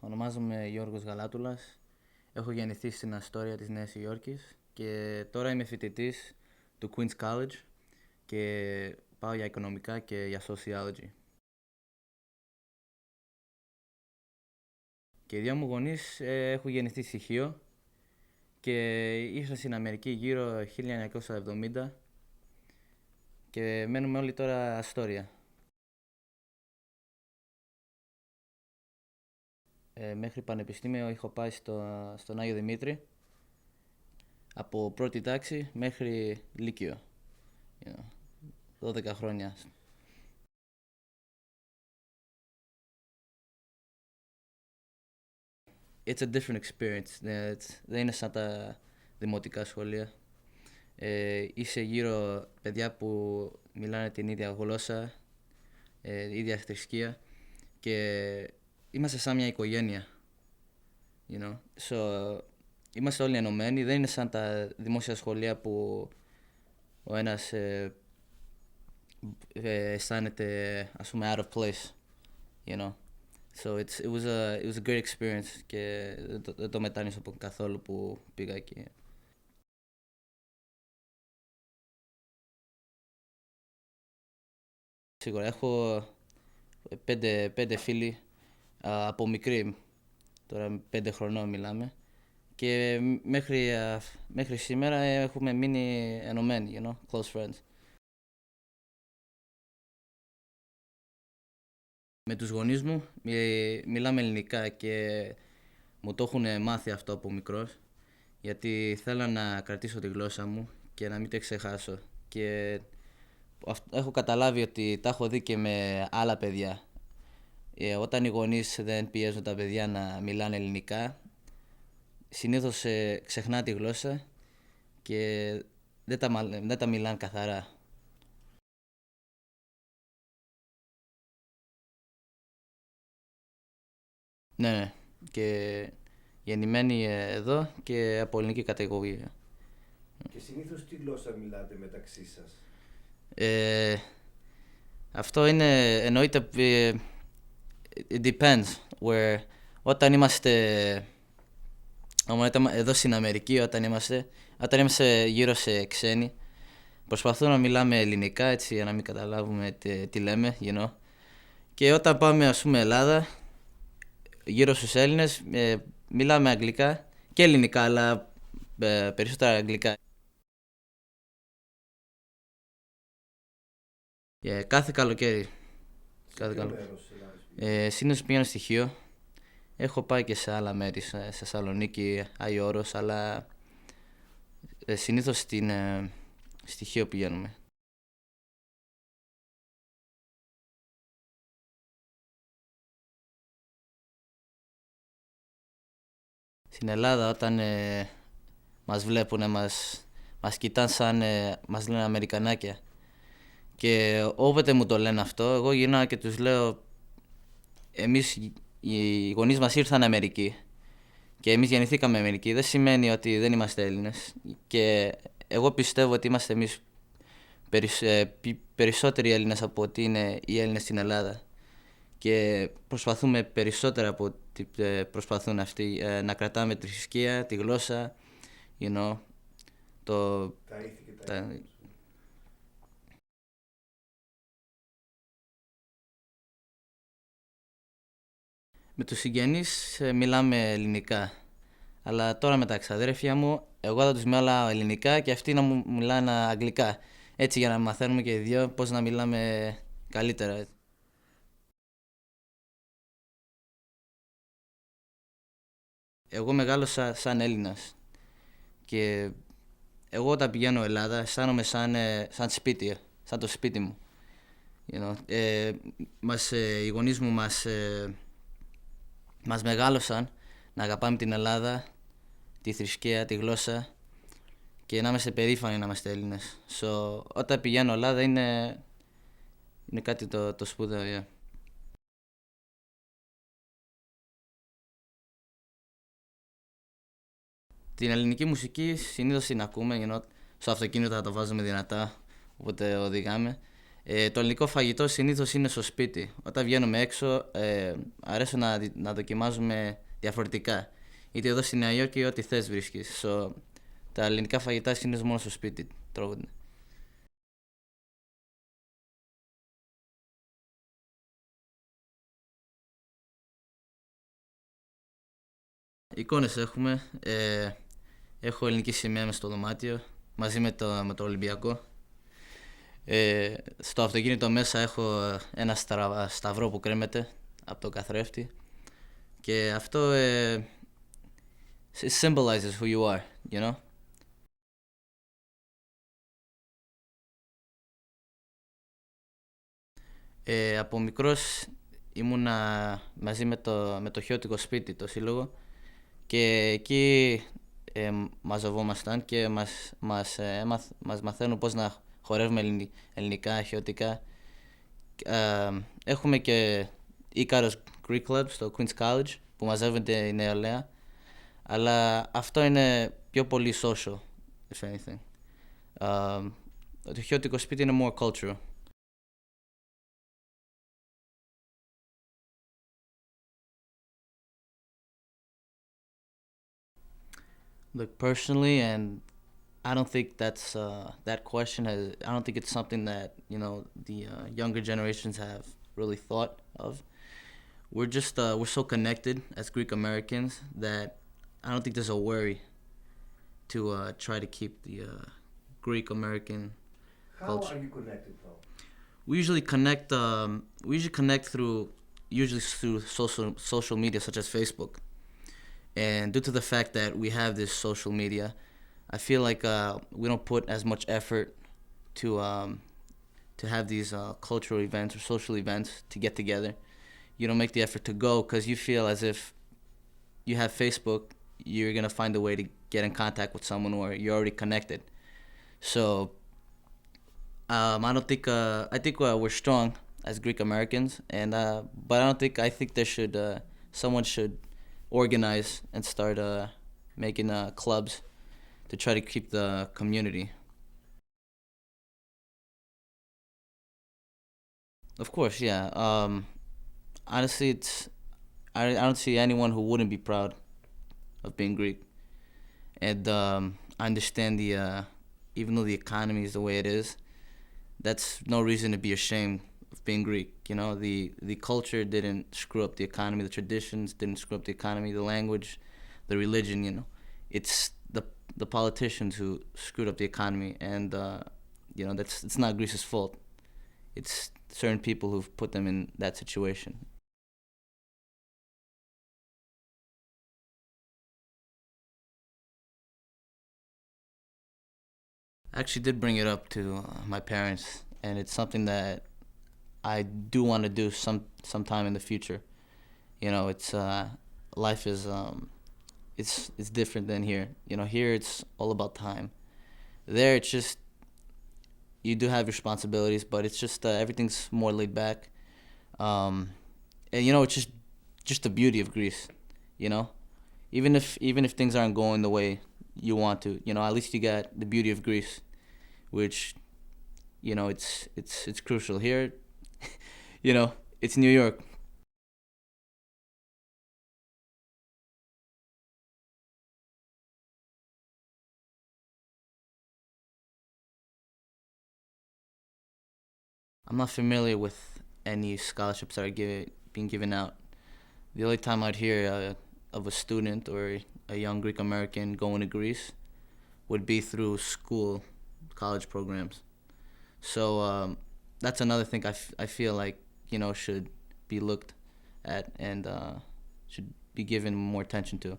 Ονομάζομαι Γιώργος Γαλάτουλας. Έχω γεννηθεί στην Αστόρια της Νέας Υόρκης και τώρα είμαι φοιτητής του Queen's College και πάω για οικονομικά και για sociology. Και οι δύο μου γονείς έχουν γεννηθεί στοιχείο και ήρθαν στην Αμερική γύρω 1970 και μένουμε όλοι τώρα Αστόρια. Μέχρι πανεπιστήμιο έχω πάει στον Άγιο Δημήτρη από πρώτη τάξη μέχρι λύκειο, 12 χρόνια. It's a different experience. Δεν είναι σαν τα δημοτικά σχολεία. Είσαι γύρω παιδιά που μιλάνε την ίδια γλώσσα, ίδια θρησκεία και είμαστε σαν μια οικογένεια. So, είμαστε όλοι ενωμένοι, δεν είναι σαν τα δημόσια σχολεία που ο ένας αισθάνεται, ας πούμε, out of place, So it was a great experience και δεν το μετάνιωσα καθόλου που πήγα εκεί. Σίγουρα έχω πέντε φίλοι από μικρή, τώρα 5 χρονών μιλάμε, και μέχρι σήμερα έχουμε μείνει ενωμένοι, close friends. Με τους γονείς μου μιλάμε ελληνικά και μου το έχουν μάθει αυτό από μικρός, γιατί θέλω να κρατήσω τη γλώσσα μου και να μην το ξεχάσω. Και έχω καταλάβει ότι τα έχω δει και με άλλα παιδιά. Όταν οι γονείς δεν πιέζουν τα παιδιά να μιλάνε ελληνικά, συνήθως ξεχνά τη γλώσσα και δεν τα μιλάνε καθαρά. Ναι, και γεννημένοι εδώ και από ελληνική καταγωγή. Και συνήθως τι γλώσσα μιλάτε μεταξύ σας? Αυτό εννοείται, it depends. Όταν είμαστε εδώ στην Αμερική, όταν είμαστε γύρω σε ξένοι, προσπαθούμε να μιλάμε ελληνικά, έτσι, για να μην καταλάβουμε τι λέμε, Και όταν πάμε, ας πούμε, Ελλάδα, γύρω στους Έλληνες, μιλάμε αγγλικά και ελληνικά, αλλά περισσότερα αγγλικά. Κάθε καλοκαίρι. Συνήθως πηγαίνω στοιχείο. Έχω πάει και σε άλλα μέρη, σε Θεσσαλονίκη, Άγιο Όρος, αλλά συνήθως στην στοιχείο πηγαίνουμε. Στην Ελλάδα, όταν μας βλέπουν, μας κοιτάνε σαν μας λένε Αμερικανάκια. Και όποτε μου το λένε αυτό, εγώ γυρνάω και τους λέω, οι γονείς μας ήρθαν Αμερική και εμείς γεννηθήκαμε Αμερική. Δεν σημαίνει ότι δεν είμαστε Έλληνες. Και εγώ πιστεύω ότι είμαστε εμείς περισσότεροι Έλληνες από ότι είναι οι Έλληνες στην Ελλάδα. Και προσπαθούμε περισσότερα από ό,τι προσπαθούν αυτοί, να κρατάμε τη θρησκεία, τη γλώσσα, τα ήθη και τα ήθη. Με τους συγγενείς μιλάμε ελληνικά, αλλά τώρα με τα ξαδέρφια μου, εγώ θα τους μιλάω ελληνικά και αυτοί να μου μιλάνε αγγλικά, έτσι, για να μαθαίνουμε και οι δυο πώς να μιλάμε καλύτερα. Εγώ μεγάλωσα σαν Έλληνας και εγώ όταν πηγαίνω Ελλάδα αισθάνομαι σαν σπίτι, σαν το σπίτι μου. Οι γονείς μου μας μεγάλωσαν να αγαπάμε την Ελλάδα, τη θρησκεία, τη γλώσσα και να είμαστε περήφανοι να είμαστε Έλληνες. Όταν πηγαίνω Ελλάδα είναι κάτι το σπουδαίο. Την ελληνική μουσική συνήθως την ακούμε, στο αυτοκίνητο θα το βάζουμε δυνατά, οπότε οδηγάμε. Το ελληνικό φαγητό συνήθως είναι στο σπίτι. Όταν βγαίνουμε έξω, αρέσω να δοκιμάζουμε διαφορετικά. Είτε εδώ στη Νέα Υόρκη, ό,τι θες βρίσκεις. So, τα ελληνικά φαγητά συνήθως μόνο στο σπίτι τρώγονται. Εικόνες έχουμε. Έχω ελληνική σημαία μες στο δωμάτιο, μαζί με το Ολυμπιακό. Στο αυτοκίνητο μέσα έχω ένα σταυρό που κρέμεται από το καθρέφτη. Και αυτό it symbolizes who you are, you know. Από μικρός ήμουνα μαζί με το χιώτικο σπίτι, το σύλλογο, και εκεί μαζευόμασταν και μας μαθαίνουν πώς να χορεύουμε ελληνικά, χιώτικα. Έχουμε και Ίκαρος Greek Club στο Queen's College που μαζεύονται η νεολαία, αλλά αυτό είναι πιο πολύ social, if anything. Το χιώτικο σπίτι είναι more cultural. Look, personally, and I don't think that question has. I don't think it's something that the younger generations have really thought of. We're so connected as Greek Americans that I don't think there's a worry to try to keep the Greek American How culture. are you connected though? We usually connect. We usually connect through social media such as Facebook. And due to the fact that we have this social media, I feel like we don't put as much effort to have these cultural events or social events to get together. You don't make the effort to go because you feel as if you have Facebook, you're gonna find a way to get in contact with someone or you're already connected. So I don't think I think we're strong as Greek Americans, and but I think there should someone should organize and start making clubs to try to keep the community. Of course, yeah. Honestly, I don't see anyone who wouldn't be proud of being Greek, and I understand the even though the economy is the way it is, that's no reason to be ashamed of being Greek. The culture didn't screw up the economy, the traditions didn't screw up the economy, the language, the religion. It's the politicians who screwed up the economy, and it's not Greece's fault. It's certain people who've put them in that situation. I actually did bring it up to my parents, and it's something that I do want to do sometime in the future. It's life is it's different than here. Here it's all about time. There it's just you do have responsibilities, but it's just everything's more laid back. And it's just the beauty of Greece. You know, even if things aren't going the way you want to, at least you got the beauty of Greece, which it's crucial here. It's New York. I'm not familiar with any scholarships that are being given out. The only time I'd hear of a student or a young Greek American going to Greece would be through college programs. So that's another thing I feel like should be looked at and should be given more attention to.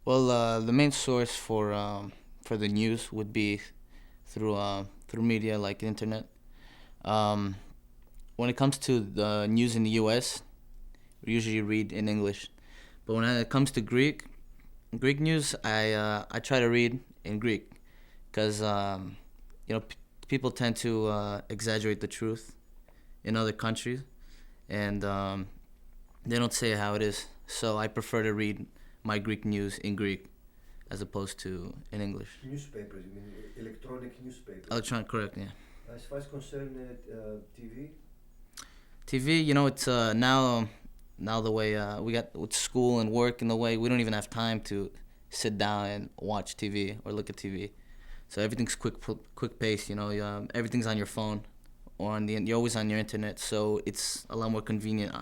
Well, the main source for the news would be through media like the internet. Um, when it comes to the news in the U.S., we usually read in English, but when it comes to Greek news, I try to read in Greek because people tend to exaggerate the truth in other countries, and they don't say how it is. So I prefer to read my Greek news in Greek as opposed to in English. Newspapers, you mean electronic newspapers? Electronic, correct, yeah. As far as concerned TV, TV, you know, it's now the way we got with school and work and the way we don't even have time to sit down and watch TV or look at TV. So everything's quick pace. You know, everything's on your phone or you're always on your internet. So it's a lot more convenient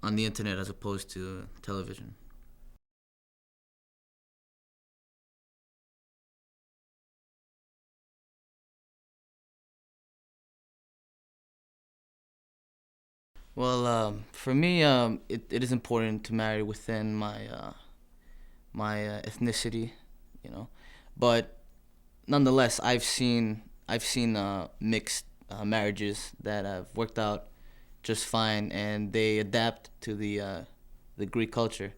on the internet as opposed to television. Well, for me, it is important to marry within my ethnicity, you know, but nonetheless, I've seen mixed marriages that have worked out just fine, and they adapt to the Greek culture,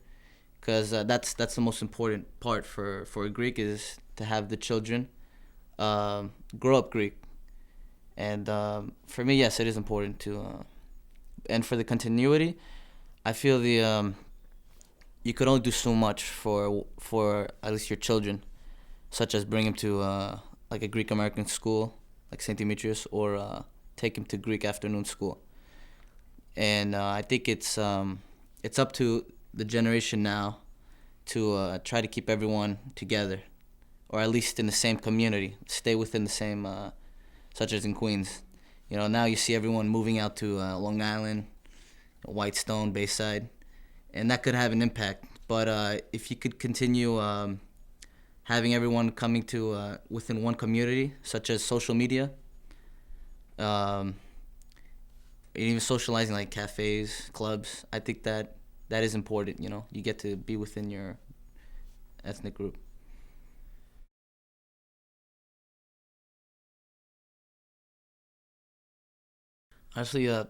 because that's the most important part for a Greek is to have the children grow up Greek, and for me, yes, it is important to and for the continuity, I feel you could only do so much for at least your children, such as bring him to like a Greek American school, like St. Demetrius, or take him to Greek afternoon school. And I think it's up to the generation now to try to keep everyone together, or at least in the same community, stay within the same, such as in Queens. You know, now you see everyone moving out to Long Island, Whitestone, Bayside, and that could have an impact. But if you could continue having everyone coming to within one community, such as social media, um, and even socializing like cafes, clubs, I think that is important. You know, you get to be within your ethnic group. Honestly, this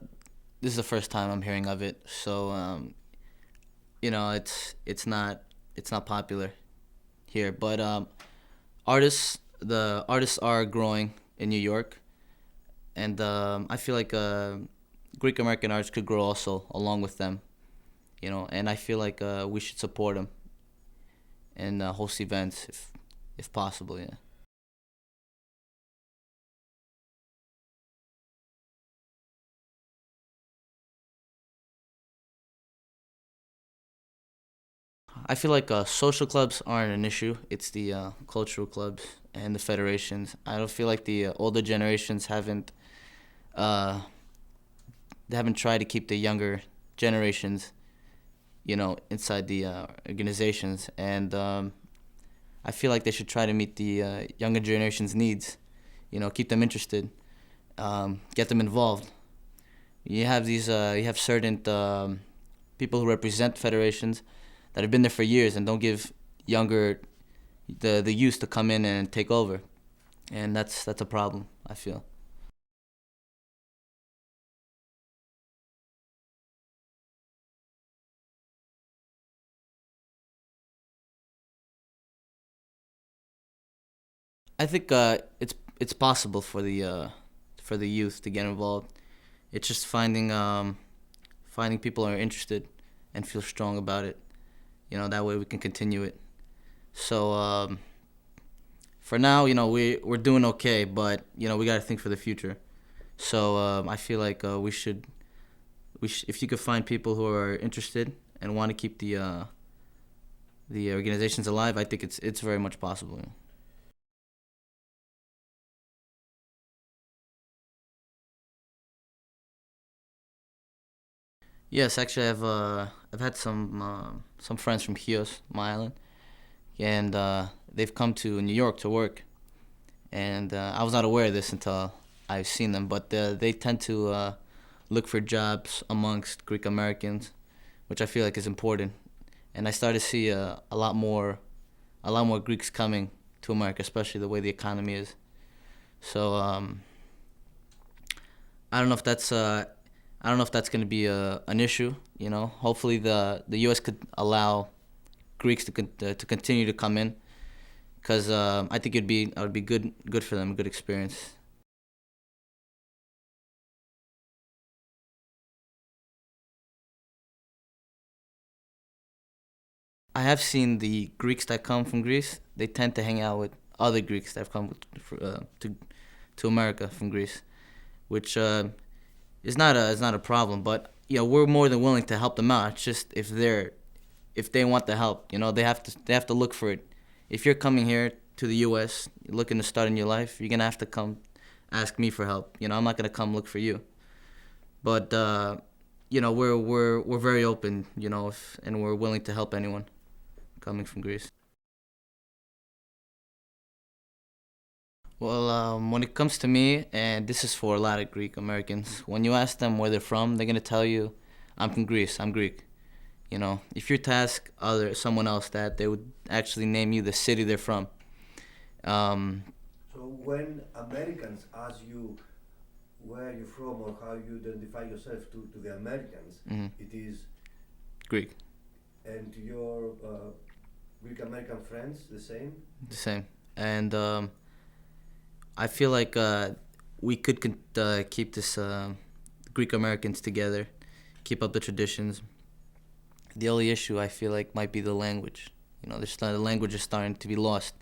is the first time I'm hearing of it, so you know, it's not popular here. But the artists are growing in New York, and I feel like Greek American artists could grow also along with them. You know, and I feel like we should support them and host events if possible. Yeah. I feel like social clubs aren't an issue. It's the cultural clubs and the federations. I don't feel like the older generations uh, they haven't tried to keep the younger generations, you know, inside the organizations. And I feel like they should try to meet the younger generation's needs. You know, keep them interested, get them involved. You have certain people who represent federations that have been there for years and don't give younger the youth to come in and take over, and that's a problem, I feel. I think it's possible for the youth to get involved. It's just finding people who are interested and feel strong about it. You know, that way we can continue it. So for now, you know, we're doing okay, but you know, we got to think for the future. So I feel like if you could find people who are interested and want to keep the organizations alive, I think it's very much possible. Yes, actually, I've had some friends from Chios, my island, and they've come to New York to work, and I was not aware of this until I've seen them. But they tend to look for jobs amongst Greek Americans, which I feel like is important. And I started to see a lot more Greeks coming to America, especially the way the economy is. So I don't know if that's I don't know if that's going to be an issue. You know, hopefully the U.S. could allow Greeks to continue to come in, because I think it would be good for them, a good experience. I have seen the Greeks that come from Greece. They tend to hang out with other Greeks that have come to America from Greece, which is not a problem. But we're more than willing to help them out. It's just if they want the help, they have to look for it. If you're coming here to the U.S. looking to start in your life, you're gonna have to come ask me for help. I'm not gonna come look for you. But we're very open, and we're willing to help anyone coming from Greece. Well, when it comes to me, and this is for a lot of Greek Americans, when you ask them where they're from, they're gonna tell you, "I'm from Greece. I'm Greek." If you task someone else that, they would actually name you the city they're from. Um, So when Americans ask you where you're from or how you identify yourself to the Americans, mhm, it is, Greek, and to your Greek American friends the same? the same. And I feel like we could keep this Greek Americans together, keep up the traditions. The only issue I feel like might be the language. The language is starting to be lost.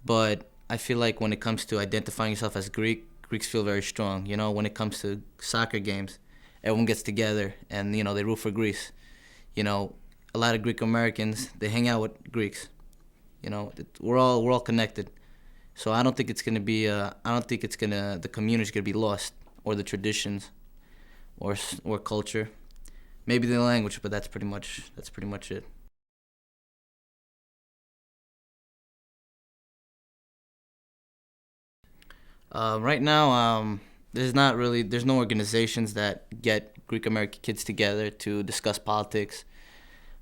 But I feel like when it comes to identifying yourself as Greek, Greeks feel very strong. When it comes to soccer games, everyone gets together and they root for Greece. A lot of Greek Americans, they hang out with Greeks. We're all connected. So I don't think it's gonna be. I don't think the community's gonna be lost, or the traditions, or culture. Maybe the language, but that's pretty much it. Right now, there's no organizations that get Greek American kids together to discuss politics.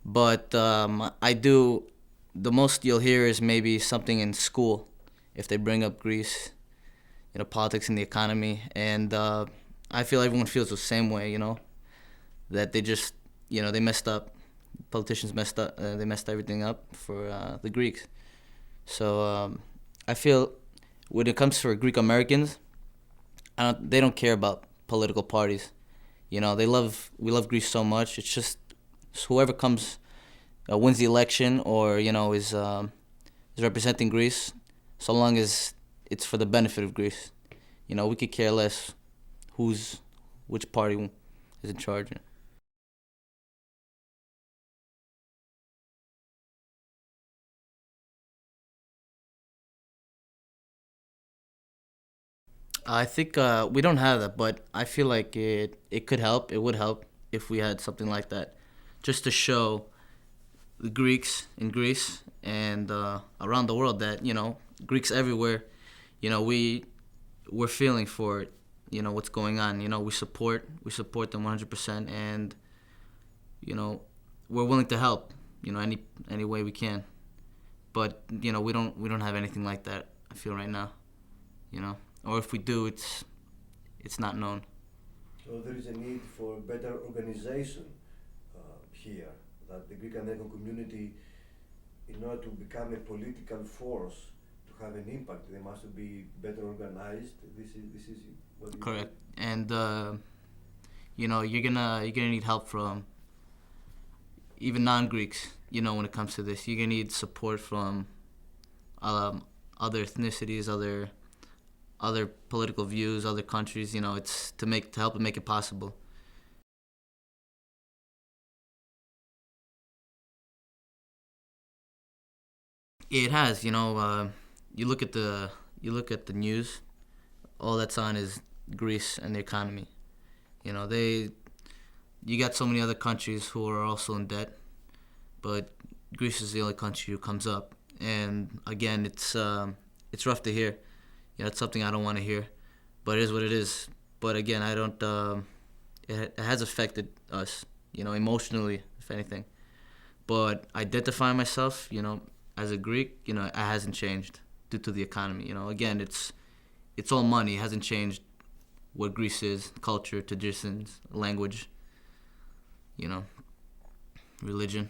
But I do. The most you'll hear is maybe something in school, if they bring up Greece, politics and the economy, and I feel everyone feels the same way. That they just, they messed up. Politicians messed up. They messed everything up for the Greeks. So I feel when it comes for Greek Americans, they don't care about political parties. We love Greece so much. It's just whoever comes wins the election, or is representing Greece, so long as it's for the benefit of Greece. We could care less who's which party is in charge. I think we don't have that, but I feel like it could help. It would help if we had something like that, just to show the Greeks in Greece and around the world that Greeks everywhere, we're feeling for what's going on. We support them 100%, and you know we're willing to help any way we can. But we don't have anything like that. I feel right now, or if we do, it's not known. So there is a need for better organization here, that the Greek American community, in order to become a political force, to have an impact, they must be better organized. This is what you Correct. And you're gonna need help from even non-Greeks. When it comes to this, you're gonna need support from other ethnicities, other political views, other countries. It's to help and make it possible. It has. You look at the news. All that's on is Greece and the economy. They you got so many other countries who are also in debt, but Greece is the only country who comes up. And again, it's rough to hear. It's something I don't want to hear, but it is what it is. But again, I don't. It has affected us, emotionally, if anything. But identifying myself, as a Greek, it hasn't changed due to the economy. Again, it's all money. It hasn't changed what Greece is: culture, traditions, language, you know, religion.